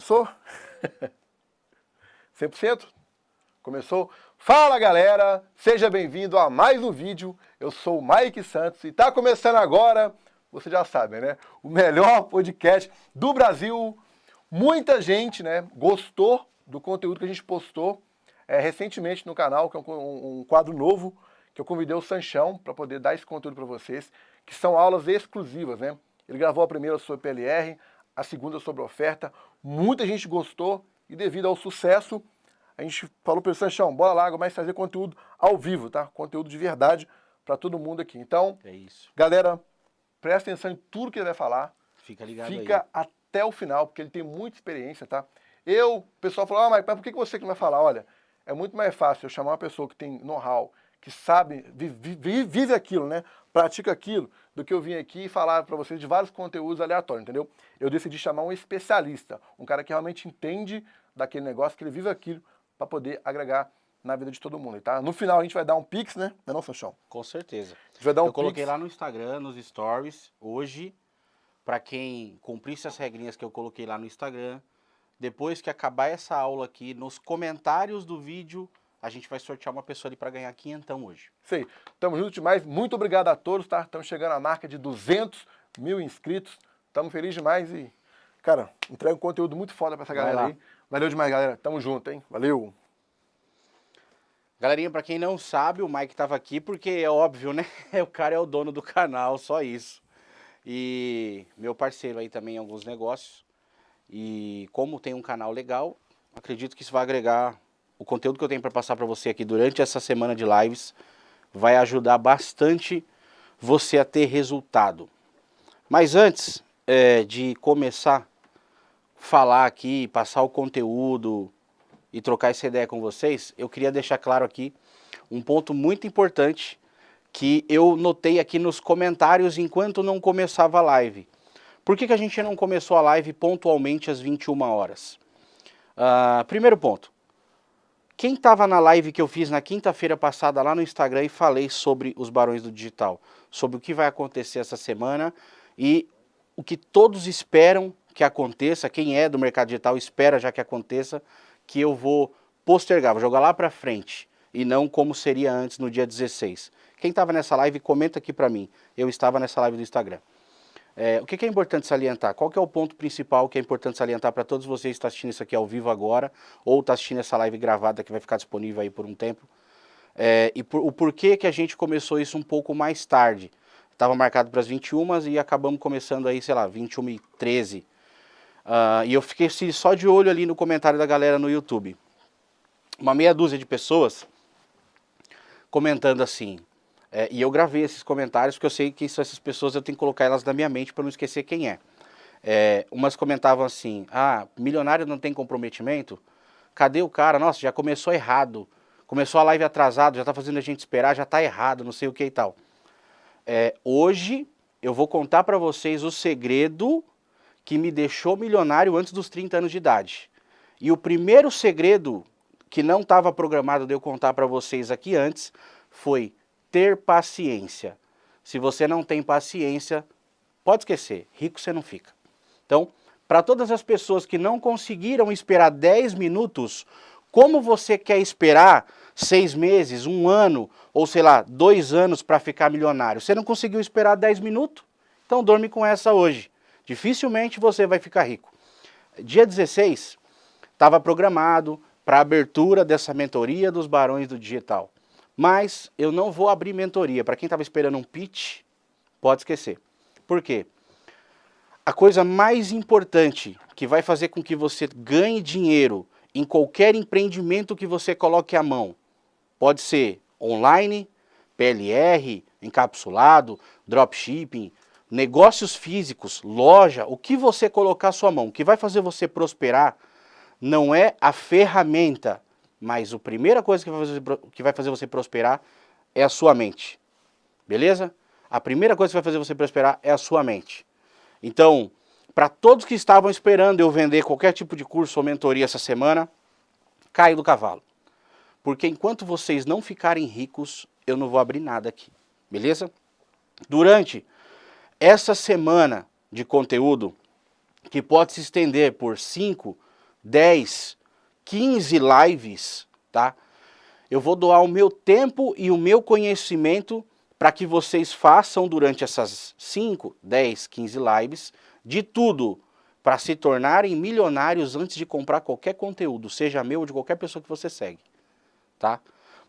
Começou? 100%? Começou? Fala galera, seja bem-vindo a mais um vídeo. Eu sou o Mike Santos e tá começando agora, você já sabe, né? O melhor podcast do Brasil. Muita gente, né, gostou do conteúdo que a gente postou recentemente no canal, que é um quadro novo, que eu convidei o Sanchão para poder dar esse conteúdo para vocês, que são aulas exclusivas, né? Ele gravou a primeira sobre PLR, a segunda sobre oferta. Muita gente gostou e devido ao sucesso, a gente falou para o Sanchão, bora lá, mais fazer conteúdo ao vivo, tá? Conteúdo de verdade para todo mundo aqui. Então, é isso. Galera, presta atenção em tudo que ele vai falar. Fica ligado aí. Fica até o final, porque ele tem muita experiência, tá? O pessoal falou, mas por que você que não vai falar? Olha, é muito mais fácil eu chamar uma pessoa que tem know-how, que sabe, vive aquilo, né? Pratica aquilo, do que eu vim aqui e falar para vocês de vários conteúdos aleatórios, entendeu? Eu decidi chamar um especialista, um cara que realmente entende daquele negócio, que ele vive aquilo, para poder agregar na vida de todo mundo, tá? No final a gente vai dar um pix, né? Não é não, Sanchão? Com certeza. A gente vai dar um eu coloquei pix. lá no Instagram, nos stories, hoje, para quem cumprisse as regrinhas que eu coloquei lá no Instagram, depois que acabar essa aula aqui, nos comentários do vídeo, a gente vai sortear uma pessoa ali para ganhar quinhentão hoje. Isso aí. Tamo junto demais. Muito obrigado a todos, tá? Estamos chegando à marca de 200 mil inscritos. Estamos felizes demais e, cara, entrega um conteúdo muito foda pra essa galera aí. Valeu demais, galera. Tamo junto, hein? Valeu. Galerinha, pra quem não sabe, o Mike tava aqui porque é óbvio, né? O cara é o dono do canal, só isso. E meu parceiro aí também em alguns negócios. E como tem um canal legal, acredito que isso vai agregar o conteúdo que eu tenho para passar para você aqui durante essa semana de lives. Vai ajudar bastante você a ter resultado. Mas antes de começar a falar aqui, passar o conteúdo e trocar essa ideia com vocês, eu queria deixar claro aqui um ponto muito importante que eu notei aqui nos comentários enquanto não começava a live. Por que a gente não começou a live pontualmente às 21 horas? Primeiro ponto. Quem estava na live que eu fiz na quinta-feira passada lá no Instagram e falei sobre os Barões do Digital, sobre o que vai acontecer essa semana e o que todos esperam que aconteça, quem é do mercado digital espera já que aconteça, que eu vou postergar, vou jogar lá para frente e não como seria antes no dia 16. Quem estava nessa live, comenta aqui para mim. Eu estava nessa live do Instagram. O que é importante salientar? Qual que é o ponto principal que é importante salientar para todos vocês que estão assistindo isso aqui ao vivo agora ou estão assistindo essa live gravada que vai ficar disponível aí por um tempo? O porquê que a gente começou isso um pouco mais tarde. Estava marcado para as 21 e acabamos começando aí, sei lá, 21h13. E eu fiquei só de olho ali no comentário da galera no YouTube. Uma meia dúzia de pessoas comentando assim. E eu gravei esses comentários porque eu sei que são essas pessoas, eu tenho que colocar elas na minha mente para não esquecer quem é. Umas comentavam assim, milionário não tem comprometimento? Cadê o cara? Nossa, já começou errado. Começou a live atrasado, já está fazendo a gente esperar, já está errado, não sei o que e tal. Hoje eu vou contar para vocês o segredo que me deixou milionário antes dos 30 anos de idade. E o primeiro segredo que não estava programado de eu contar para vocês aqui antes foi ter paciência. Se você não tem paciência, pode esquecer, rico você não fica. Então, para todas as pessoas que não conseguiram esperar 10 minutos, como você quer esperar 6 meses, 1 ano, ou sei lá, 2 anos para ficar milionário? Você não conseguiu esperar 10 minutos? Então dorme com essa hoje. Dificilmente você vai ficar rico. Dia 16, estava programado para a abertura dessa mentoria dos Barões do Digital. Mas eu não vou abrir mentoria. Para quem estava esperando um pitch, pode esquecer. Por quê? A coisa mais importante que vai fazer com que você ganhe dinheiro em qualquer empreendimento que você coloque à mão, pode ser online, PLR, encapsulado, dropshipping, negócios físicos, loja, o que você colocar à sua mão, o que vai fazer você prosperar não é a ferramenta, mas a primeira coisa que vai fazer você prosperar é a sua mente. Beleza? A primeira coisa que vai fazer você prosperar é a sua mente. Então, para todos que estavam esperando eu vender qualquer tipo de curso ou mentoria essa semana, caio do cavalo. Porque enquanto vocês não ficarem ricos, eu não vou abrir nada aqui. Beleza? Durante essa semana de conteúdo, que pode se estender por 5 10, 15 lives, tá? Eu vou doar o meu tempo e o meu conhecimento para que vocês façam durante essas 5, 10, 15 lives de tudo para se tornarem milionários antes de comprar qualquer conteúdo, seja meu ou de qualquer pessoa que você segue, tá?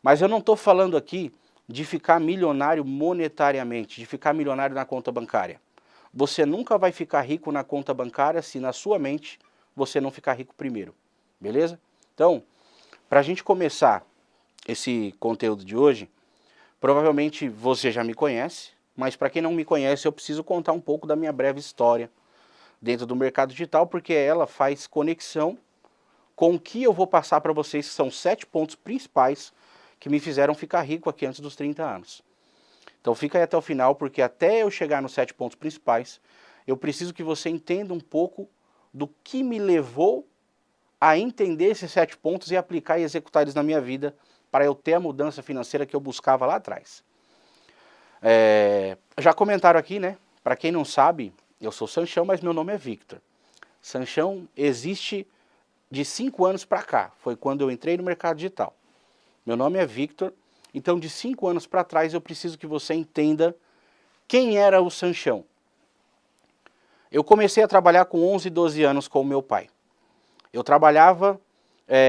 Mas eu não estou falando aqui de ficar milionário monetariamente, de ficar milionário na conta bancária. Você nunca vai ficar rico na conta bancária se na sua mente você não ficar rico primeiro, beleza? Então, para a gente começar esse conteúdo de hoje, provavelmente você já me conhece, mas para quem não me conhece, eu preciso contar um pouco da minha breve história dentro do mercado digital, porque ela faz conexão com o que eu vou passar para vocês, que são 7 pontos principais que me fizeram ficar rico aqui antes dos 30 anos. Então fica aí até o final, porque até eu chegar nos 7 pontos principais, eu preciso que você entenda um pouco do que me levou a entender esses 7 pontos e aplicar e executar eles na minha vida para eu ter a mudança financeira que eu buscava lá atrás. Já comentaram aqui, né? Para quem não sabe, eu sou Sanchão, mas meu nome é Victor. Sanchão existe de 5 anos para cá, foi quando eu entrei no mercado digital. Meu nome é Victor, então de 5 anos para trás eu preciso que você entenda quem era o Sanchão. Eu comecei a trabalhar com 11, 12 anos com o meu pai. Eu trabalhava,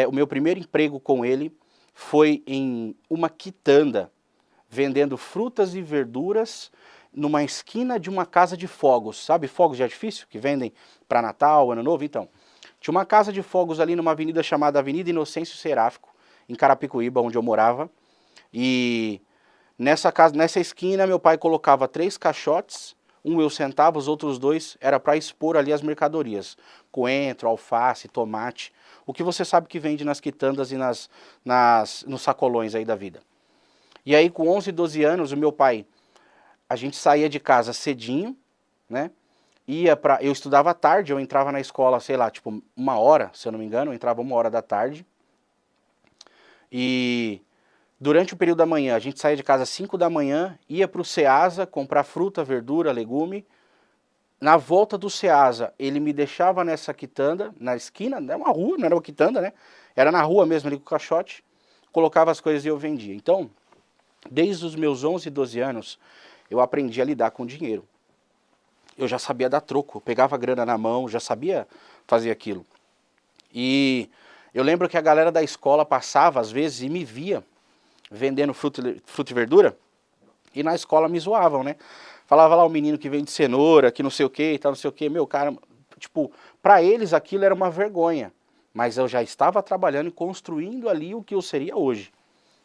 o meu primeiro emprego com ele foi em uma quitanda, vendendo frutas e verduras numa esquina de uma casa de fogos. Sabe fogos de artifício que vendem para Natal, Ano Novo? Então, tinha uma casa de fogos ali numa avenida chamada Avenida Inocêncio Seráfico, em Carapicuíba, onde eu morava. E nessa esquina meu pai colocava 3 caixotes, um eu sentava, os outros 2 era para expor ali as mercadorias. Coentro, alface, tomate, o que você sabe que vende nas quitandas e nos sacolões aí da vida. E aí com 11, 12 anos, o meu pai, a gente saía de casa cedinho, né? Eu estudava à tarde, eu entrava na escola, sei lá, tipo 1 hora, se eu não me engano, eu entrava 1 hora da tarde. E durante o período da manhã, a gente saía de casa às 5 da manhã, ia para o Ceasa comprar fruta, verdura, legume. Na volta do Ceasa, ele me deixava nessa quitanda, na esquina, era uma rua, não era uma quitanda, né? Era na rua mesmo ali com o caixote, colocava as coisas e eu vendia. Então, desde os meus 11, 12 anos, eu aprendi a lidar com dinheiro. Eu já sabia dar troco, eu pegava a grana na mão, já sabia fazer aquilo. E eu lembro que a galera da escola passava às vezes e me via vendendo fruta e verdura, e na escola me zoavam, né? Falava lá o menino que vende cenoura, que não sei o que e tal, não sei o que. Meu, cara, tipo, pra eles aquilo era uma vergonha. Mas eu já estava trabalhando e construindo ali o que eu seria hoje,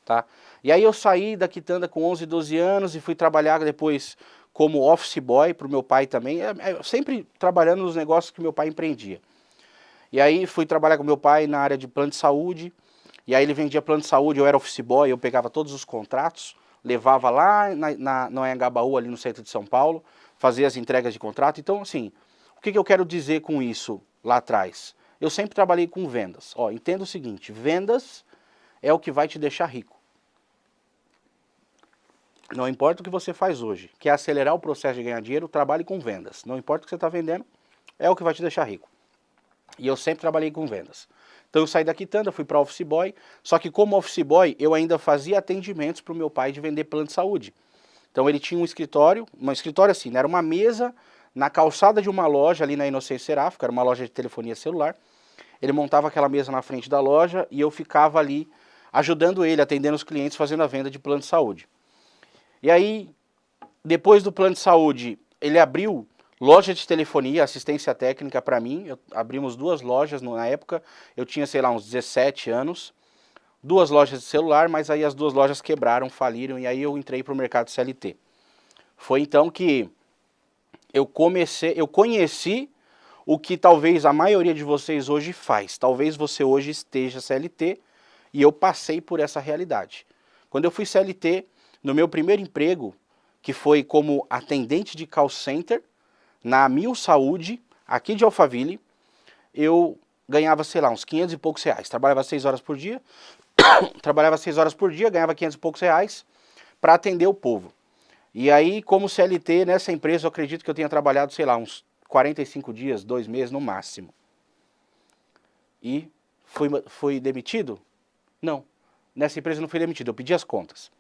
tá? E aí eu saí da quitanda com 11, 12 anos e fui trabalhar depois como office boy pro meu pai também. Sempre trabalhando nos negócios que meu pai empreendia. E aí fui trabalhar com meu pai na área de plano de saúde. E aí ele vendia plano de saúde, eu era office boy, eu pegava todos os contratos, levava lá no Anhangabaú, ali no centro de São Paulo, fazia as entregas de contrato. Então, assim, o que eu quero dizer com isso lá atrás? Eu sempre trabalhei com vendas. Ó, entenda o seguinte, vendas é o que vai te deixar rico. Não importa o que você faz hoje, quer acelerar o processo de ganhar dinheiro, trabalhe com vendas. Não importa o que você está vendendo, é o que vai te deixar rico. E eu sempre trabalhei com vendas. Então eu saí da quitanda, fui para office boy, só que como office boy eu ainda fazia atendimentos para o meu pai de vender plano de saúde. Então ele tinha um escritório assim, né? Era uma mesa na calçada de uma loja ali na Inocêncio Seráfico, era uma loja de telefonia celular. Ele montava aquela mesa na frente da loja e eu ficava ali ajudando ele, atendendo os clientes, fazendo a venda de plano de saúde. E aí, depois do plano de saúde, ele abriu loja de telefonia, assistência técnica para mim. Abrimos 2 lojas na época, eu tinha, sei lá, uns 17 anos. 2 lojas de celular, mas aí as 2 lojas quebraram, faliram, e aí eu entrei para o mercado CLT. Foi então que eu conheci o que talvez a maioria de vocês hoje faz. Talvez você hoje esteja CLT e eu passei por essa realidade. Quando eu fui CLT, no meu primeiro emprego, que foi como atendente de call center, na Mil Saúde, aqui de Alphaville, eu ganhava, sei lá, uns 500 e poucos reais. Trabalhava 6 horas por dia, ganhava 500 e poucos reais para atender o povo. E aí, como CLT, nessa empresa, eu acredito que eu tenha trabalhado, sei lá, uns 45 dias, 2 meses no máximo. e fui demitido? Não, nessa empresa eu não fui demitido, eu pedi as contas.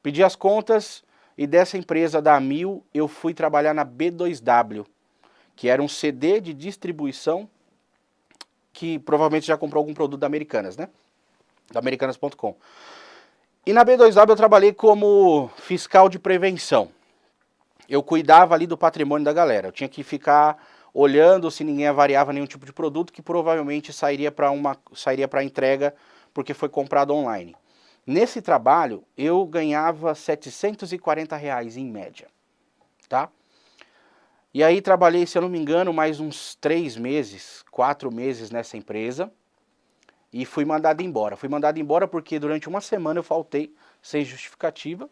Pedi as contas e dessa empresa da Amil eu fui trabalhar na B2W, que era um CD de distribuição que provavelmente já comprou algum produto da Americanas, né? Da Americanas.com. E na B2W eu trabalhei como fiscal de prevenção. Eu cuidava ali do patrimônio da galera. Eu tinha que ficar olhando se ninguém avariava nenhum tipo de produto que provavelmente sairia para entrega porque foi comprado online. Nesse trabalho eu ganhava R$740 em média, tá? E aí trabalhei, se eu não me engano, mais uns 3 meses, 4 meses nessa empresa e fui mandado embora. Fui mandado embora porque durante uma semana eu faltei, sem justificativa.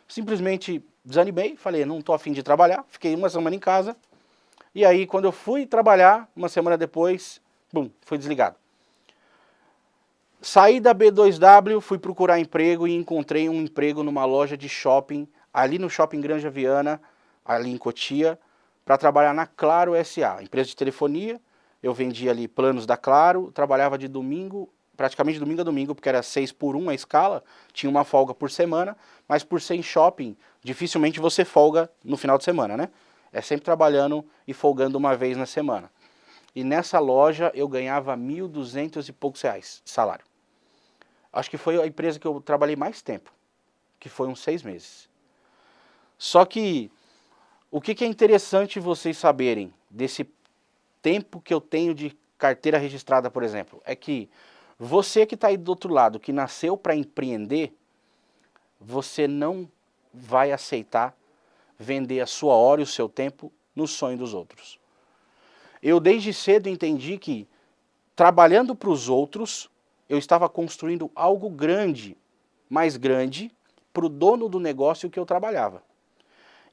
Simplesmente desanimei, falei, não tô a fim de trabalhar, fiquei uma semana em casa. E aí quando eu fui trabalhar, uma semana depois, bum, fui desligado. Saí da B2W, fui procurar emprego e encontrei um emprego numa loja de shopping, ali no Shopping Granja Viana, ali em Cotia, para trabalhar na Claro SA, empresa de telefonia. Eu vendia ali planos da Claro, trabalhava de domingo, praticamente domingo a domingo, porque era 6x1 a escala, tinha uma folga por semana, mas por ser em shopping, dificilmente você folga no final de semana, né? É sempre trabalhando e folgando uma vez na semana. E nessa loja eu ganhava R$1.200 e poucos de salário. Acho que foi a empresa que eu trabalhei mais tempo, que foi uns 6 meses. Só que o que é interessante vocês saberem desse tempo que eu tenho de carteira registrada, por exemplo, é que você que está aí do outro lado, que nasceu para empreender, você não vai aceitar vender a sua hora e o seu tempo no sonho dos outros. Eu desde cedo entendi que trabalhando para os outros, eu estava construindo algo grande, mais grande, para o dono do negócio que eu trabalhava.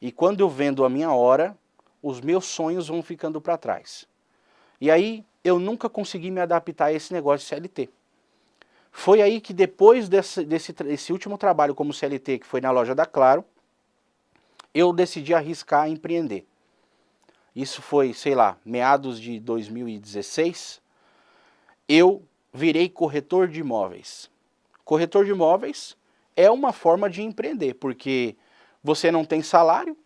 E quando eu vendo a minha hora, os meus sonhos vão ficando para trás. E aí eu nunca consegui me adaptar a esse negócio de CLT. Foi aí que depois desse último trabalho como CLT, que foi na loja da Claro, eu decidi arriscar empreender. Isso foi, sei lá, meados de 2016, eu virei corretor de imóveis. Corretor de imóveis é uma forma de empreender, porque você não tem salário,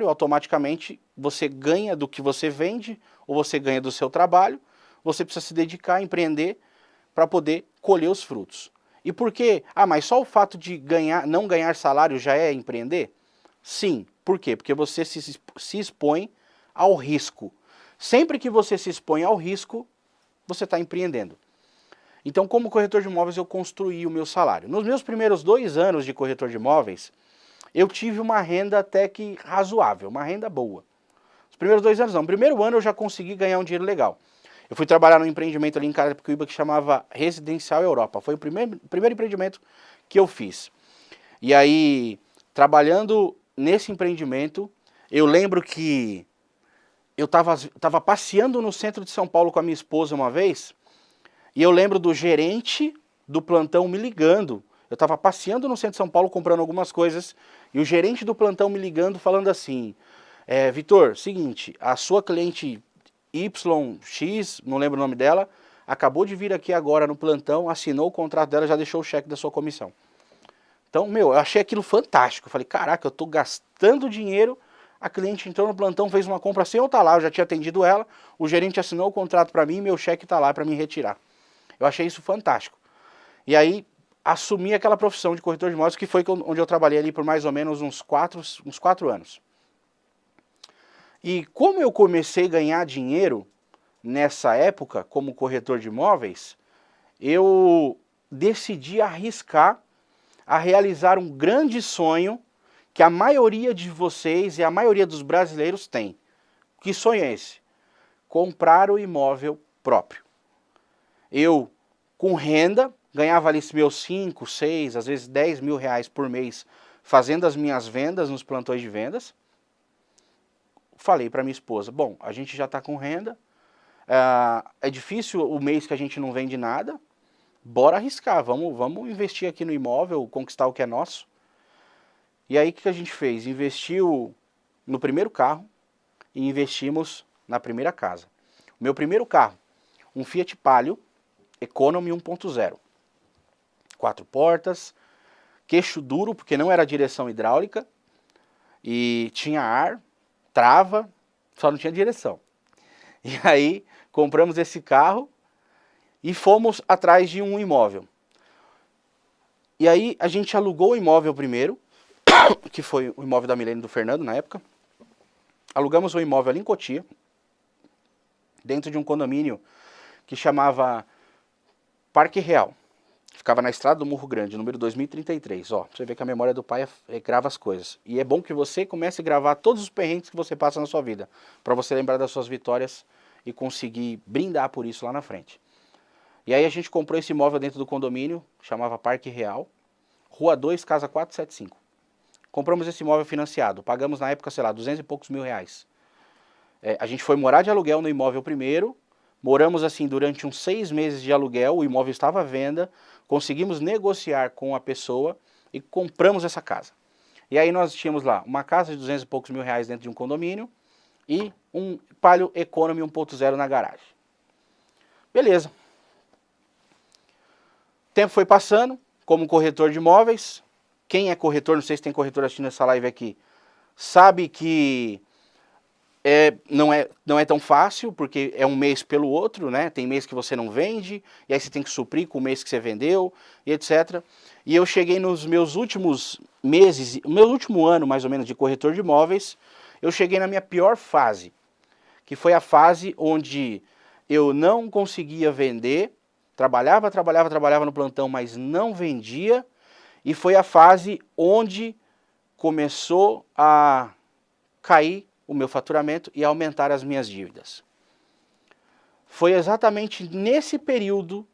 automaticamente você ganha do que você vende, ou você ganha do seu trabalho, você precisa se dedicar a empreender para poder colher os frutos. E por quê? Ah, mas só o fato de não ganhar salário já é empreender? Sim. Por quê? Porque você se expõe ao risco. Sempre que você se expõe ao risco, você está empreendendo. Então, como corretor de imóveis, eu construí o meu salário. Nos meus primeiros 2 anos de corretor de imóveis, eu tive uma renda até que razoável, uma renda boa. Os primeiros 2 anos não. No primeiro ano eu já consegui ganhar um dinheiro legal. Eu fui trabalhar num empreendimento ali em Carapicuíba que chamava Residencial Europa. Foi o primeiro empreendimento que eu fiz. E aí, trabalhando nesse empreendimento, eu lembro que eu estava passeando no centro de São Paulo com a minha esposa uma vez, e eu lembro do gerente do plantão me ligando. Eu estava passeando no centro de São Paulo comprando algumas coisas, e o gerente do plantão me ligando falando assim, Vitor, seguinte, a sua cliente YX, não lembro o nome dela, acabou de vir aqui agora no plantão, assinou o contrato dela, já deixou o cheque da sua comissão. Então, eu achei aquilo fantástico. Eu falei, caraca, eu estou gastando dinheiro, a cliente entrou no plantão, fez uma compra sem eu estar lá, eu já tinha atendido ela, o gerente assinou o contrato para mim e meu cheque está lá para me retirar. Eu achei isso fantástico. E aí, assumi aquela profissão de corretor de imóveis, que foi onde eu trabalhei ali por mais ou menos uns 4 anos. E como eu comecei a ganhar dinheiro nessa época, como corretor de imóveis, eu decidi arriscar a realizar um grande sonho que a maioria de vocês e a maioria dos brasileiros tem. Que sonho é esse? Comprar o imóvel próprio. Eu, com renda, ganhava ali meus 5, 6, às vezes 10 mil reais por mês fazendo as minhas vendas nos plantões de vendas. Falei para minha esposa, bom, a gente já está com renda, é difícil o mês que a gente não vende nada, bora arriscar, vamos investir aqui no imóvel, conquistar o que é nosso. E aí o que a gente fez? Investiu no primeiro carro e investimos na primeira casa. O meu primeiro carro, um Fiat Palio Economy 1.0. 4 portas, queixo duro, porque não era direção hidráulica, e tinha ar, trava, só não tinha direção. E aí compramos esse carro e fomos atrás de um imóvel. E aí a gente alugou o imóvel primeiro, que foi o imóvel da Milene e do Fernando na época. Alugamos o imóvel ali em Cotia, dentro de um condomínio que chamava Parque Real. Ficava na estrada do Morro Grande, número 2033. Ó, você vê que a memória do pai grava as coisas. E é bom que você comece a gravar todos os perrengues que você passa na sua vida, para você lembrar das suas vitórias e conseguir brindar por isso lá na frente. E aí a gente comprou esse imóvel dentro do condomínio, chamava Parque Real, Rua 2, Casa 475. Compramos esse imóvel financiado, pagamos na época, sei lá, 200 e poucos mil reais. A gente foi morar de aluguel no imóvel primeiro, moramos assim durante uns 6 meses de aluguel, o imóvel estava à venda, conseguimos negociar com a pessoa e compramos essa casa. E aí nós tínhamos lá uma casa de 200 e poucos mil reais dentro de um condomínio e um Palio Economy 1.0 na garagem. Beleza. O tempo foi passando, como corretor de imóveis. Quem é corretor, não sei se tem corretor assistindo essa live aqui, sabe que não é tão fácil, porque é um mês pelo outro, né? Tem mês que você não vende, e aí você tem que suprir com o mês que você vendeu, e etc. E eu cheguei nos meus últimos meses, o meu último ano mais ou menos de corretor de imóveis, eu cheguei na minha pior fase, que foi a fase onde eu não conseguia vender, trabalhava no plantão, mas não vendia, e foi a fase onde começou a cair o meu faturamento e aumentar as minhas dívidas. Foi exatamente nesse período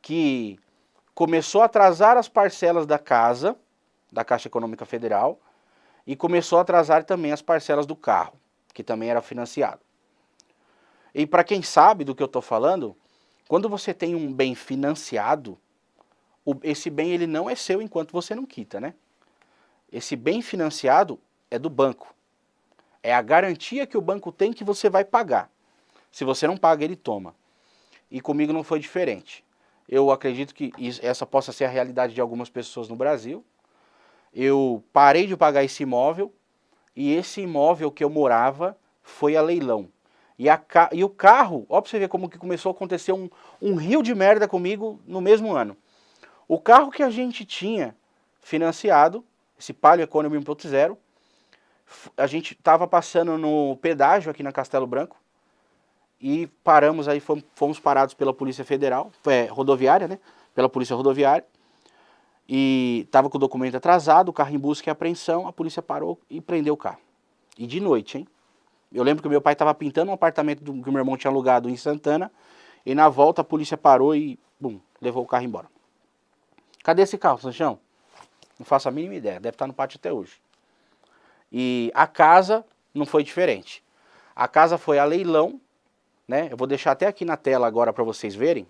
que começou a atrasar as parcelas da casa, da Caixa Econômica Federal, e começou a atrasar também as parcelas do carro, que também era financiado. E para quem sabe do que eu estou falando, quando você tem um bem financiado, esse bem ele não é seu enquanto você não quita, né? Esse bem financiado é do banco. É a garantia que o banco tem que você vai pagar. Se você não paga, ele toma. E comigo não foi diferente. Eu acredito que essa possa ser a realidade de algumas pessoas no Brasil. Eu parei de pagar esse imóvel e esse imóvel que eu morava foi a leilão. E o carro, ó pra você ver como que começou a acontecer um rio de merda comigo no mesmo ano. O carro que a gente tinha financiado, esse Palio Economy 1.0, a gente estava passando no pedágio aqui na Castelo Branco e paramos aí, fomos parados pela Polícia Federal, rodoviária, né? Pela Polícia Rodoviária. E estava com o documento atrasado, o carro em busca e apreensão, a polícia parou e prendeu o carro. E de noite, hein? Eu lembro que o meu pai estava pintando um apartamento que o meu irmão tinha alugado em Santana, e na volta a polícia parou e, bum, levou o carro embora. Cadê esse carro, Sanchão? Não faço a mínima ideia, deve estar no pátio até hoje. E a casa não foi diferente. A casa foi a leilão, né? Eu vou deixar até aqui na tela agora para vocês verem.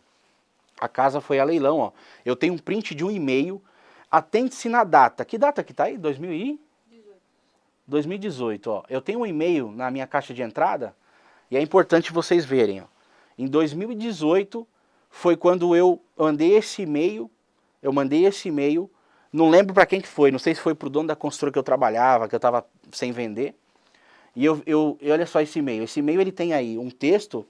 A casa foi a leilão, ó. Eu tenho um print de um e-mail. Atente-se na data. Que data que tá aí? 2018, ó. Eu tenho um e-mail na minha caixa de entrada e é importante vocês verem, ó. Em 2018 foi quando eu mandei esse e-mail. Não lembro para quem que foi, não sei se foi pro dono da construtora que eu trabalhava, que eu estava sem vender. E olha só esse e-mail. Esse e-mail ele tem aí um texto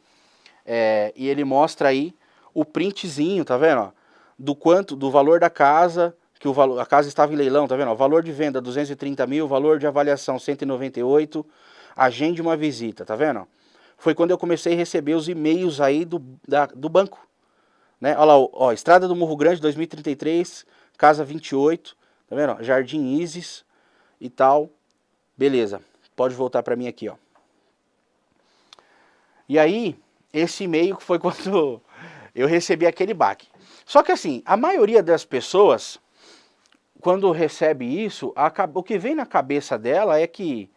e ele mostra aí o printzinho, tá vendo? Ó, do valor da casa, que a casa estava em leilão, tá vendo? Ó, valor de venda 230 mil, valor de avaliação 198, agende uma visita, tá vendo? Foi quando eu comecei a receber os e-mails aí do banco. Né? Olha lá, ó, Estrada do Morro Grande 2033, casa 28, tá vendo? Ó, Jardim Isis e tal. Beleza, pode voltar para mim aqui, ó. E aí, esse e-mail foi quando eu recebi aquele baque. Só que assim, a maioria das pessoas, quando recebe isso, o que vem na cabeça dela é que,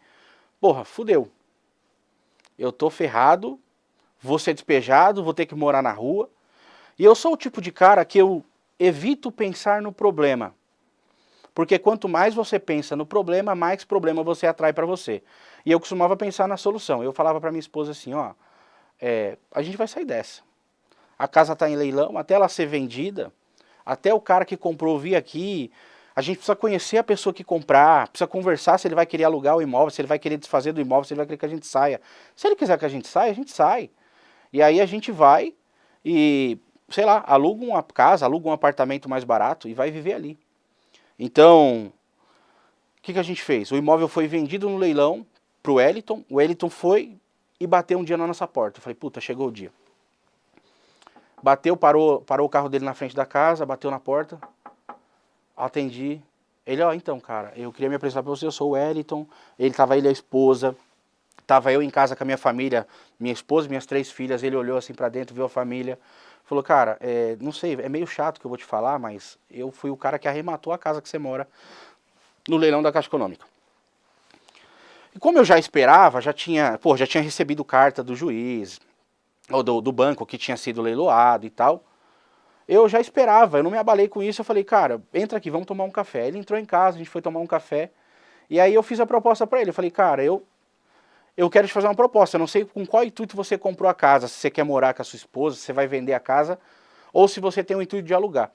porra, fudeu. Eu tô ferrado, vou ser despejado, vou ter que morar na rua. E eu sou o tipo de cara que eu evito pensar no problema. Porque quanto mais você pensa no problema, mais problema você atrai para você. E eu costumava pensar na solução. Eu falava para minha esposa assim, ó, a gente vai sair dessa. a casa está em leilão, até ela ser vendida, até o cara que comprou vir aqui, a gente precisa conhecer a pessoa que comprar, precisa conversar se ele vai querer alugar o imóvel, se ele vai querer desfazer do imóvel, se ele vai querer que a gente saia. Se ele quiser que a gente gente sai. E aí a gente vai e, sei lá, aluga uma casa, aluga um apartamento mais barato e vai viver ali. Então, o que a gente fez? O imóvel foi vendido no leilão pro Wellington, o Wellington foi e bateu um dia na nossa porta. Eu falei, puta, chegou o dia. Bateu, parou o carro dele na frente da casa, bateu na porta, atendi. Ele, ó, então, cara, eu queria me apresentar pra você, eu sou o Wellington, ele, a esposa, tava eu em casa com a minha família, minha esposa, minhas 3 filhas, ele olhou assim pra dentro, viu a família, falou, cara, não sei, é meio chato que eu vou te falar, mas eu fui o cara que arrematou a casa que você mora no leilão da Caixa Econômica. E como eu já esperava, já tinha recebido carta do juiz, ou do banco que tinha sido leiloado e tal, eu já esperava, eu não me abalei com isso, eu falei, cara, entra aqui, vamos tomar um café. Ele entrou em casa, a gente foi tomar um café, e aí eu fiz a proposta pra ele, eu falei, cara, eu quero te fazer uma proposta, eu não sei com qual intuito você comprou a casa, se você quer morar com a sua esposa, se você vai vender a casa, ou se você tem o intuito de alugar.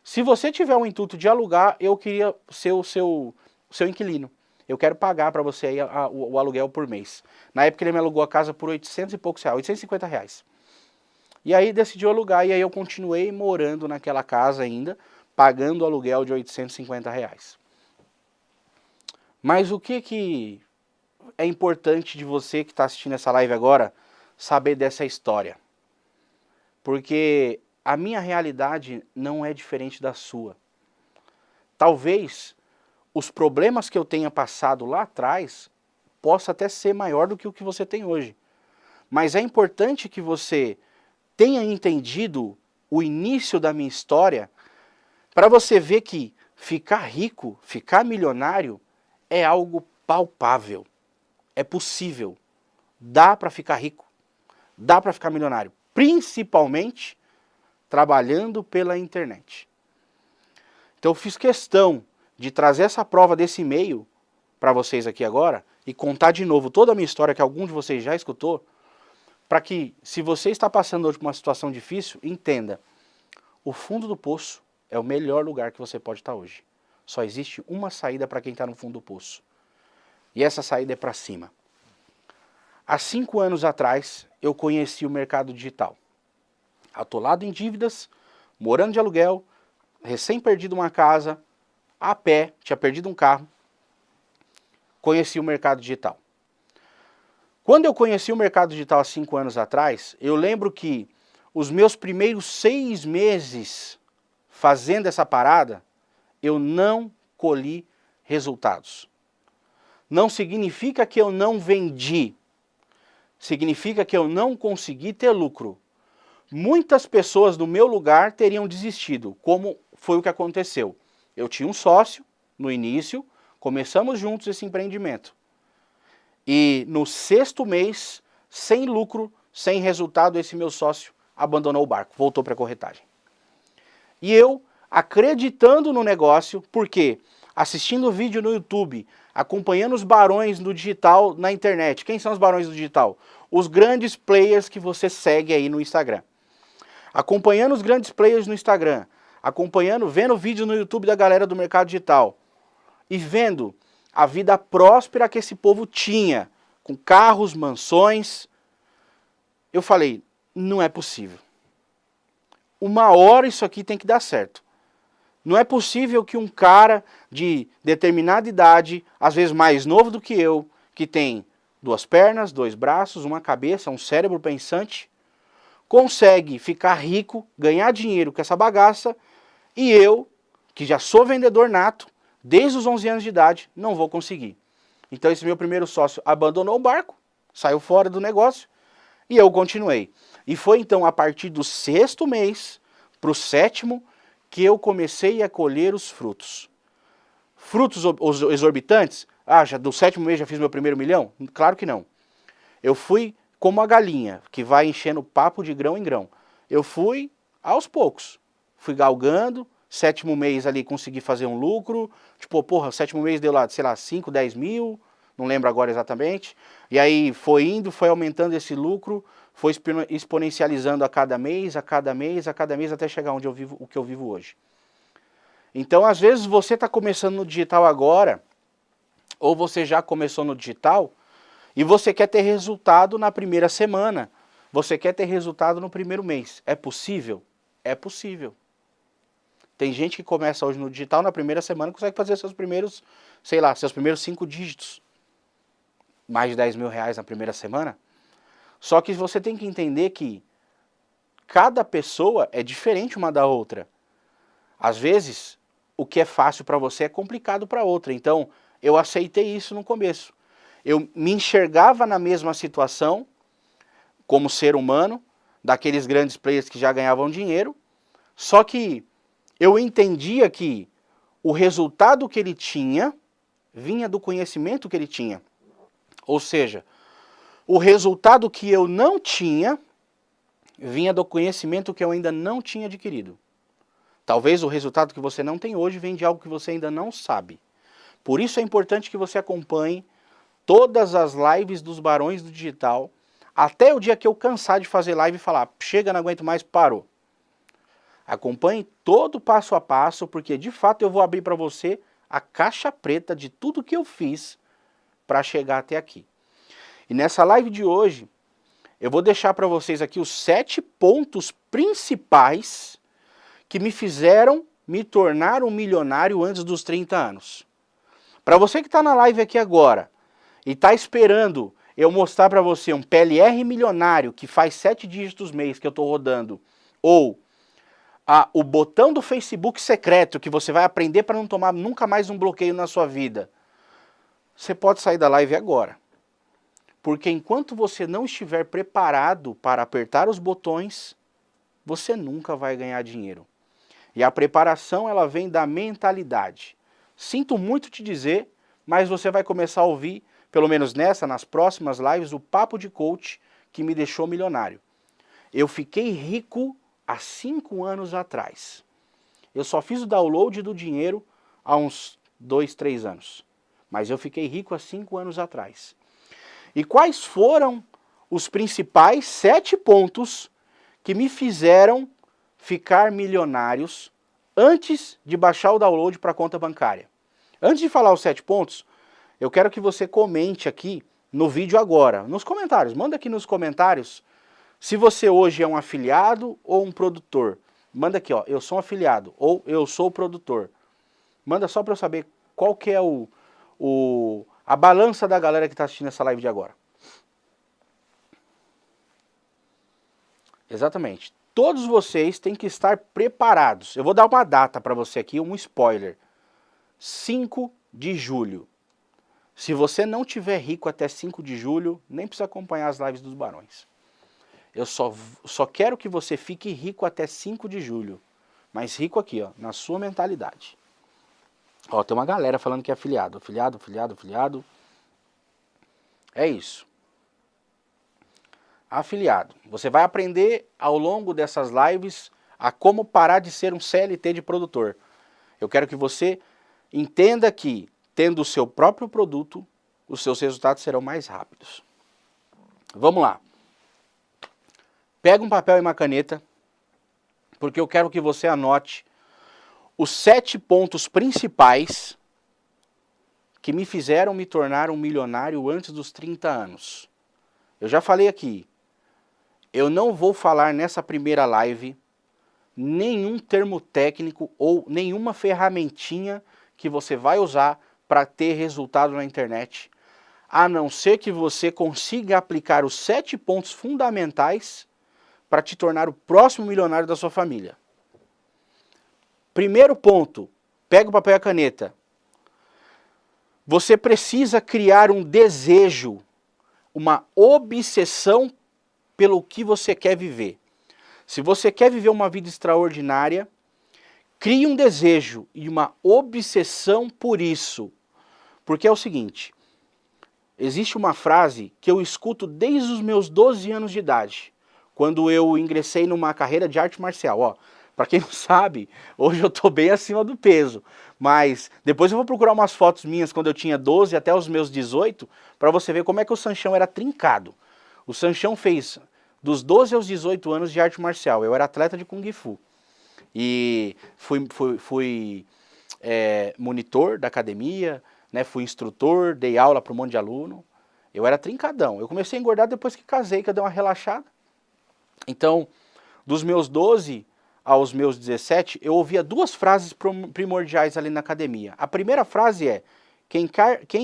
Se você tiver o intuito de alugar, eu queria ser o seu inquilino. Eu quero pagar para você aí o aluguel por mês. Na época ele me alugou a casa por 800 e poucos reais, 850 reais. E aí decidiu alugar, e aí eu continuei morando naquela casa ainda, pagando o aluguel de 850 reais. Mas o que é importante de você que está assistindo essa live agora, saber dessa história? Porque a minha realidade não é diferente da sua. Talvez os problemas que eu tenha passado lá atrás possa até ser maior do que o que você tem hoje. Mas é importante que você tenha entendido o início da minha história para você ver que ficar rico, ficar milionário é algo palpável. É possível. Dá para ficar rico. Dá para ficar milionário. Principalmente trabalhando pela internet. Então eu fiz questão de trazer essa prova desse e-mail para vocês aqui agora e contar de novo toda a minha história que algum de vocês já escutou, para que, se você está passando hoje por uma situação difícil, entenda, o fundo do poço é o melhor lugar que você pode estar hoje. Só existe uma saída para quem está no fundo do poço. E essa saída é para cima. Há 5 anos atrás, eu conheci o mercado digital. Atolado em dívidas, morando de aluguel, recém perdido uma casa, a pé, tinha perdido um carro, conheci o mercado digital. Quando eu conheci o mercado digital há 5 anos atrás, eu lembro que os meus primeiros 6 meses fazendo essa parada, eu não colhi resultados. Não significa que eu não vendi, significa que eu não consegui ter lucro. Muitas pessoas no meu lugar teriam desistido, como foi o que aconteceu. Eu tinha um sócio no início, começamos juntos esse empreendimento. E no 6º mês, sem lucro, sem resultado, esse meu sócio abandonou o barco, voltou para a corretagem. E eu, acreditando no negócio, porque assistindo vídeo no YouTube, acompanhando os barões do digital na internet. Quem são os barões do digital? Os grandes players que você segue aí no Instagram. Acompanhando os grandes players no Instagram, vendo vídeo no YouTube da galera do mercado digital e vendo a vida próspera que esse povo tinha, com carros, mansões, eu falei, não é possível. Uma hora isso aqui tem que dar certo. Não é possível que um cara de determinada idade, às vezes mais novo do que eu, que tem 2 pernas, 2 braços, uma cabeça, um cérebro pensante, consegue ficar rico, ganhar dinheiro com essa bagaça, e eu, que já sou vendedor nato, desde os 11 anos de idade, não vou conseguir. Então esse meu primeiro sócio abandonou o barco, saiu fora do negócio, e eu continuei. E foi então a partir do 6º mês para o 7º que eu comecei a colher os frutos. Frutos exorbitantes? Ah, já do 7º mês já fiz meu primeiro milhão? Claro que não. Eu fui como a galinha, que vai enchendo papo de grão em grão. Eu fui aos poucos. Fui galgando, 7º mês ali consegui fazer um lucro, tipo, porra, 7º mês deu lá, sei lá, 5, 10 mil, não lembro agora exatamente. E aí foi indo, foi aumentando esse lucro, foi exponencializando a cada mês, a cada mês, a cada mês, até chegar onde eu vivo, o que eu vivo hoje. Então, às vezes, você está começando no digital agora, ou você já começou no digital, e você quer ter resultado na primeira semana, você quer ter resultado no primeiro mês. É possível? É possível. Tem gente que começa hoje no digital, na primeira semana consegue fazer seus primeiros, sei lá, seus primeiros 5 dígitos. Mais de 10 mil reais na primeira semana. Só que você tem que entender que cada pessoa é diferente uma da outra. Às vezes, o que é fácil para você é complicado para outra. Então, eu aceitei isso no começo. Eu me enxergava na mesma situação, como ser humano, daqueles grandes players que já ganhavam dinheiro, só que eu entendia que o resultado que ele tinha vinha do conhecimento que ele tinha. Ou seja, o resultado que eu não tinha vinha do conhecimento que eu ainda não tinha adquirido. Talvez o resultado que você não tem hoje venha de algo que você ainda não sabe. Por isso é importante que você acompanhe todas as lives dos Barões do Digital, até o dia que eu cansar de fazer live e falar, chega, não aguento mais, parou. Acompanhe todo o passo a passo, porque de fato eu vou abrir para você a caixa preta de tudo que eu fiz para chegar até aqui. E nessa live de hoje, eu vou deixar para vocês aqui os 7 pontos principais que me fizeram me tornar um milionário antes dos 30 anos. Para você que está na live aqui agora e está esperando eu mostrar para você um PLR milionário que faz 7 dígitos mês que eu estou rodando, ou o botão do Facebook secreto que você vai aprender para não tomar nunca mais um bloqueio na sua vida, você pode sair da live agora. Porque enquanto você não estiver preparado para apertar os botões, você nunca vai ganhar dinheiro. E a preparação, ela vem da mentalidade. Sinto muito te dizer, mas você vai começar a ouvir, pelo menos nas próximas lives, o papo de coach que me deixou milionário. Eu fiquei rico há 5 anos atrás. Eu só fiz o download do dinheiro há uns 2, 3 anos. Mas eu fiquei rico há 5 anos atrás. E quais foram os principais 7 pontos que me fizeram ficar milionários antes de baixar o download para a conta bancária? Antes de falar os 7 pontos, eu quero que você comente aqui no vídeo agora, nos comentários. Manda aqui nos comentários se você hoje é um afiliado ou um produtor. Manda aqui, ó, eu sou um afiliado ou eu sou produtor. Manda só para eu saber qual que é a balança da galera que está assistindo essa live de agora. Exatamente. Todos vocês têm que estar preparados. Eu vou dar uma data para você aqui, um spoiler. 5 de julho. Se você não tiver rico até 5 de julho, nem precisa acompanhar as lives dos Barões. Eu só quero que você fique rico até 5 de julho. Mas rico aqui, ó, na sua mentalidade. Ó, tem uma galera falando que é afiliado. Afiliado. É isso. Afiliado. Você vai aprender ao longo dessas lives a como parar de ser um CLT de produtor. Eu quero que você entenda que, tendo o seu próprio produto, os seus resultados serão mais rápidos. Vamos lá. Pega um papel e uma caneta, porque eu quero que você anote os 7 pontos principais que me fizeram me tornar um milionário antes dos 30 anos. Eu já falei aqui, eu não vou falar nessa primeira live nenhum termo técnico ou nenhuma ferramentinha que você vai usar para ter resultado na internet, a não ser que você consiga aplicar os 7 pontos fundamentais para te tornar o próximo milionário da sua família. Primeiro ponto, pega o papel e a caneta. Você precisa criar um desejo, uma obsessão pelo que você quer viver. Se você quer viver uma vida extraordinária, crie um desejo e uma obsessão por isso. Porque é o seguinte, existe uma frase que eu escuto desde os meus 12 anos de idade, quando eu ingressei numa carreira de arte marcial. Ó, para quem não sabe, hoje eu estou bem acima do peso, mas depois eu vou procurar umas fotos minhas quando eu tinha 12 até os meus 18, para você ver como é que o Sanchão era trincado. O Sanchão fez dos 12 aos 18 anos de arte marcial. Eu era atleta de Kung Fu. E fui monitor da academia, né, fui instrutor, dei aula para um monte de aluno. Eu era trincadão. Eu comecei a engordar depois que casei, que eu dei uma relaxada. Então, dos meus 12 aos meus 17, eu ouvia duas frases primordiais ali na academia. A primeira frase é: quem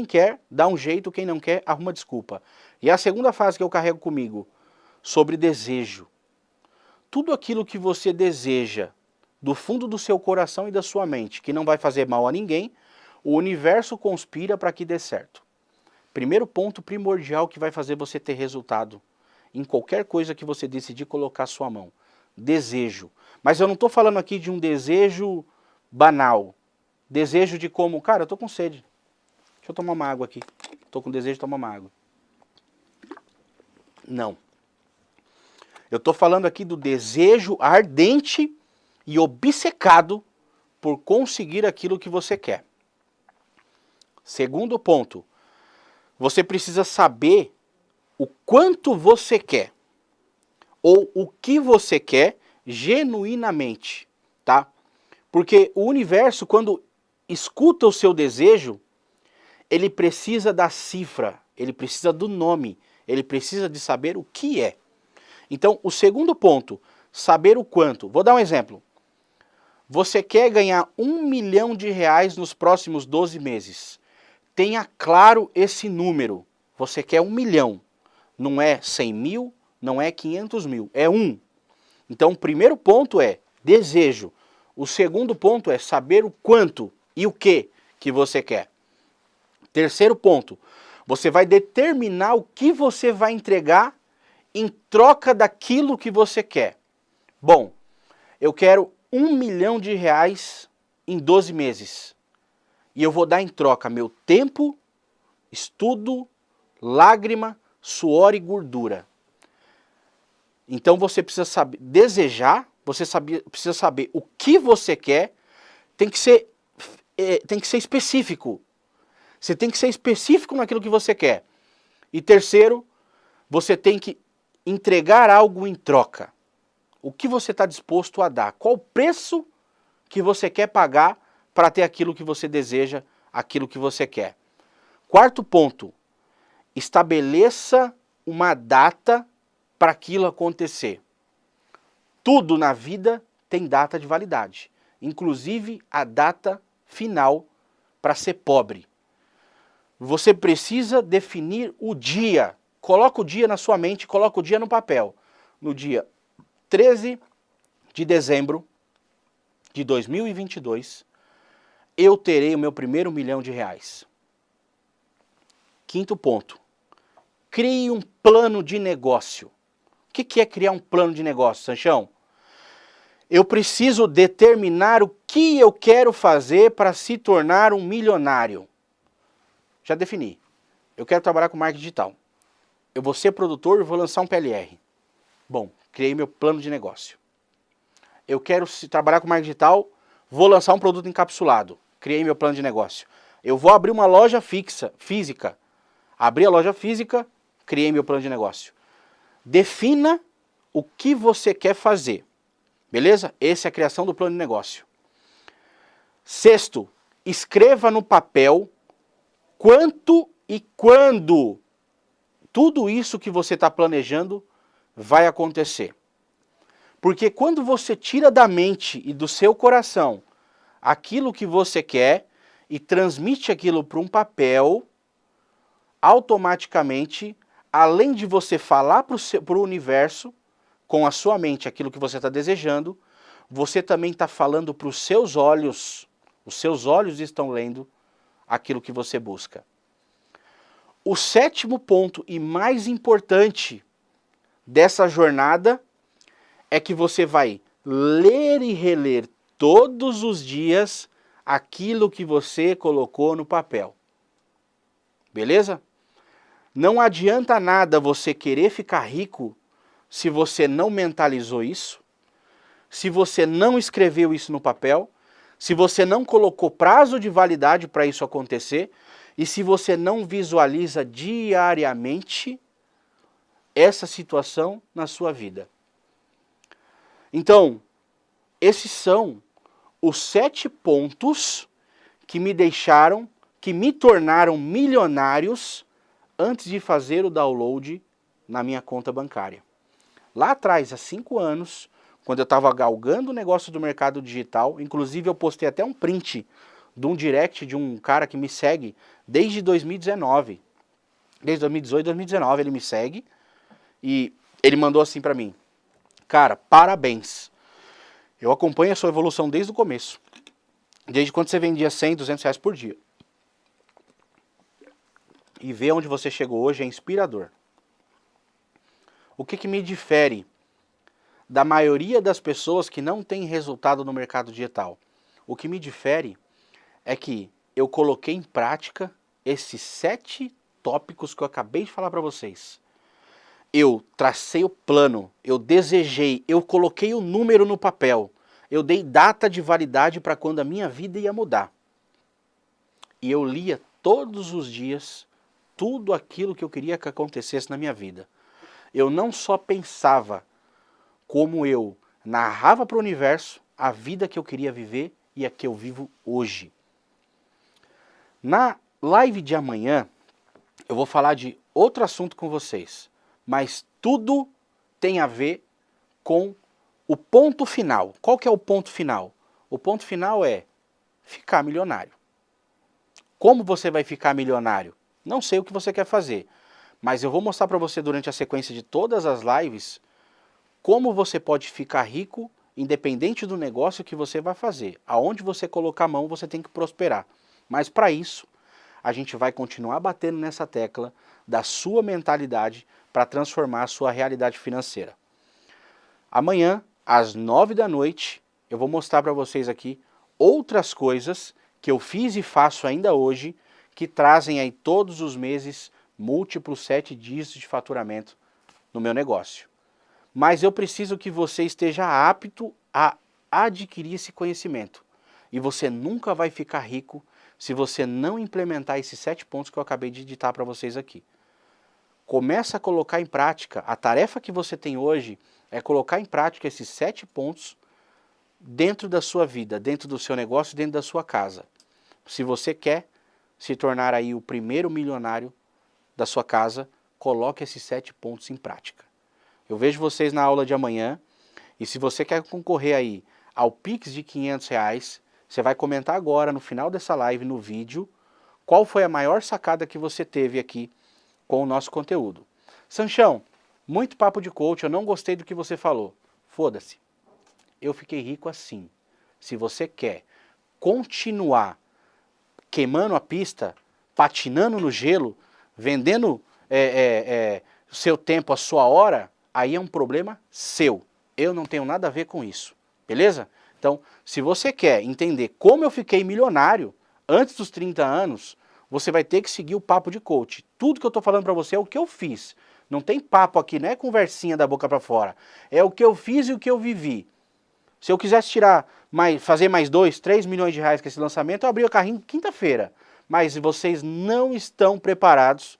quer, dá um jeito, quem não quer, arruma desculpa. E a segunda frase que eu carrego comigo, sobre desejo. Tudo aquilo que você deseja, do fundo do seu coração e da sua mente, que não vai fazer mal a ninguém, o universo conspira para que dê certo. Primeiro ponto primordial que vai fazer você ter resultado em qualquer coisa que você decidir colocar sua mão. Desejo. Mas eu não estou falando aqui de um desejo banal. Desejo de como, cara, eu estou com sede. Deixa eu tomar uma água aqui. Estou com desejo de tomar uma água. Não. Eu estou falando aqui do desejo ardente e obcecado por conseguir aquilo que você quer. Segundo ponto, você precisa saber o quanto você quer, ou o que você quer genuinamente, tá? Porque o universo, quando escuta o seu desejo, ele precisa da cifra, ele precisa do nome, ele precisa de saber o que é. Então, o segundo ponto, saber o quanto. Vou dar um exemplo. Você quer ganhar R$1 milhão nos próximos 12 meses. Tenha claro esse número. Você quer 1 milhão. Não é 100 mil, não é 500 mil, é 1. Então, o primeiro ponto é desejo. O segundo ponto é saber o quanto e o que você quer. Terceiro ponto, você vai determinar o que você vai entregar em troca daquilo que você quer. Bom, eu quero R$1 milhão em 12 meses. E eu vou dar em troca meu tempo, estudo, lágrima, suor e gordura. Então você precisa saber desejar, precisa saber o que você quer, tem que ser específico. Você tem que ser específico naquilo que você quer. E terceiro, você tem que entregar algo em troca. O que você está disposto a dar? Qual o preço que você quer pagar para ter aquilo que você deseja, aquilo que você quer? Quarto ponto, estabeleça uma data para aquilo acontecer. Tudo na vida tem data de validade, inclusive a data final para ser pobre. Você precisa definir o dia. Coloca o dia na sua mente, coloca o dia no papel. No dia 13 de dezembro de 2022, eu terei o meu primeiro R$1 milhão. Quinto ponto, crie um plano de negócio. O que é criar um plano de negócio, Sanchão? Eu preciso determinar o que eu quero fazer para se tornar um milionário. Já defini. Eu quero trabalhar com marketing digital. Eu vou ser produtor e vou lançar um PLR. Bom, criei meu plano de negócio. Eu quero trabalhar com marketing digital, vou lançar um produto encapsulado. Criei meu plano de negócio. Eu vou abrir uma loja física. Abri a loja física, criei meu plano de negócio. Defina o que você quer fazer. Beleza? Essa é a criação do plano de negócio. Sexto, escreva no papel quanto e quando tudo isso que você está planejando vai acontecer. Porque quando você tira da mente e do seu coração aquilo que você quer e transmite aquilo para um papel, automaticamente, além de você falar para o universo, com a sua mente aquilo que você está desejando, você também está falando para os seus olhos estão lendo aquilo que você busca. O sétimo ponto e mais importante dessa jornada é que você vai ler e reler todos os dias aquilo que você colocou no papel. Beleza? Não adianta nada você querer ficar rico se você não mentalizou isso, se você não escreveu isso no papel, se você não colocou prazo de validade para isso acontecer e se você não visualiza diariamente essa situação na sua vida. Então, esses são os 7 pontos que me deixaram, que me tornaram milionários antes de fazer o download na minha conta bancária. Lá atrás, há 5 anos, quando eu estava galgando o negócio do mercado digital, inclusive eu postei até um print de um direct de um cara que me segue desde 2019. Desde 2018, 2019 ele me segue e ele mandou assim pra mim: cara, parabéns. Eu acompanho a sua evolução desde o começo. Desde quando você vendia 100, 200 reais por dia. E ver onde você chegou hoje é inspirador. O que me difere da maioria das pessoas que não têm resultado no mercado digital? O que me difere é que eu coloquei em prática esses 7 tópicos que eu acabei de falar para vocês. Eu tracei o plano, eu desejei, eu coloquei o número no papel, eu dei data de validade para quando a minha vida ia mudar. E eu lia todos os dias tudo aquilo que eu queria que acontecesse na minha vida. Eu não só pensava, como eu narrava para o universo a vida que eu queria viver e a que eu vivo hoje. Na live de amanhã, eu vou falar de outro assunto com vocês, mas tudo tem a ver com o ponto final. Qual que é o ponto final? O ponto final é ficar milionário. Como você vai ficar milionário? Não sei o que você quer fazer, mas eu vou mostrar para você durante a sequência de todas as lives como você pode ficar rico independente do negócio que você vai fazer. Aonde você colocar a mão, você tem que prosperar. Mas para isso, a gente vai continuar batendo nessa tecla da sua mentalidade para transformar a sua realidade financeira. Amanhã, às 9 da noite, eu vou mostrar para vocês aqui outras coisas que eu fiz e faço ainda hoje, que trazem aí todos os meses múltiplos 7 dígitos de faturamento no meu negócio. Mas eu preciso que você esteja apto a adquirir esse conhecimento. E você nunca vai ficar rico se você não implementar esses 7 pontos que eu acabei de ditar para vocês aqui. Começa a colocar em prática. A tarefa que você tem hoje é colocar em prática esses 7 pontos dentro da sua vida, dentro do seu negócio, dentro da sua casa. Se você quer se tornar aí o primeiro milionário da sua casa, coloque esses 7 pontos em prática. Eu vejo vocês na aula de amanhã, e se você quer concorrer aí ao Pix de R$500, você vai comentar agora no final dessa live, no vídeo, qual foi a maior sacada que você teve aqui com o nosso conteúdo. Sanchão, muito papo de coach, eu não gostei do que você falou. Foda-se, eu fiquei rico assim. Se você quer continuar queimando a pista, patinando no gelo, vendendo o seu tempo, a sua hora, aí é um problema seu. Eu não tenho nada a ver com isso, beleza? Então, se você quer entender como eu fiquei milionário antes dos 30 anos, você vai ter que seguir o papo de coach. Tudo que eu estou falando para você é o que eu fiz. Não tem papo aqui, não é conversinha da boca para fora. É o que eu fiz e o que eu vivi. Se eu quisesse fazer mais 2, 3 milhões de reais com esse lançamento, eu abria o carrinho quinta-feira. Mas vocês não estão preparados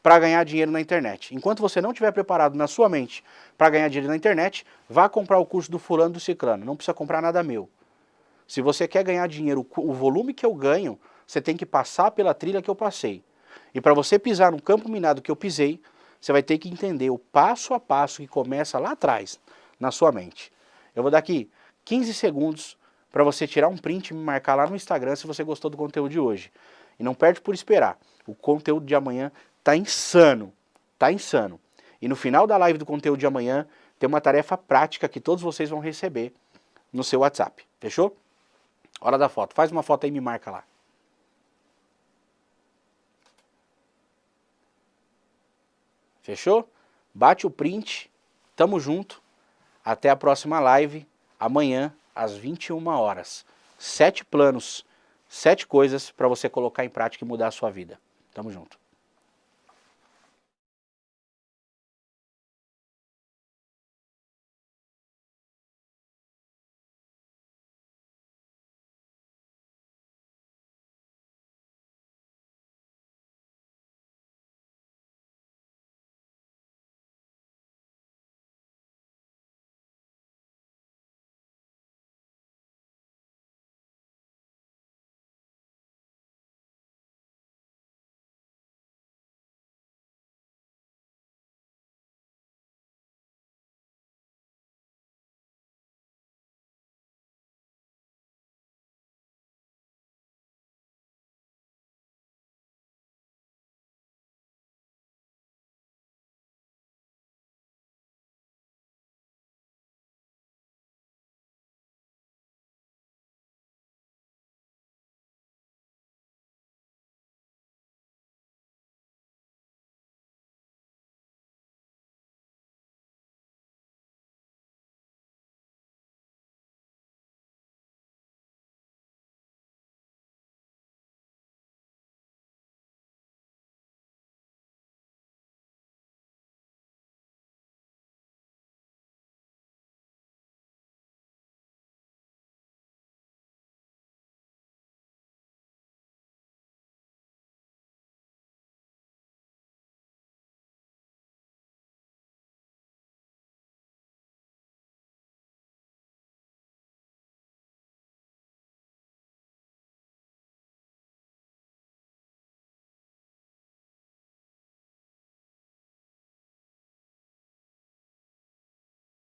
para ganhar dinheiro na internet. Enquanto você não estiver preparado na sua mente para ganhar dinheiro na internet, vá comprar o curso do fulano do ciclano. Não precisa comprar nada meu. Se você quer ganhar dinheiro, o volume que eu ganho, você tem que passar pela trilha que eu passei. E para você pisar no campo minado que eu pisei, você vai ter que entender o passo a passo que começa lá atrás, na sua mente. Eu vou dar aqui 15 segundos para você tirar um print e me marcar lá no Instagram se você gostou do conteúdo de hoje. E não perde por esperar. O conteúdo de amanhã tá insano. Tá insano. E no final da live do conteúdo de amanhã, tem uma tarefa prática que todos vocês vão receber no seu WhatsApp. Fechou? Hora da foto. Faz uma foto aí e me marca lá. Fechou? Bate o print. Tamo junto. Até a próxima live. Amanhã, às 21 horas. 7 planos, 7 coisas para você colocar em prática e mudar a sua vida. Tamo junto.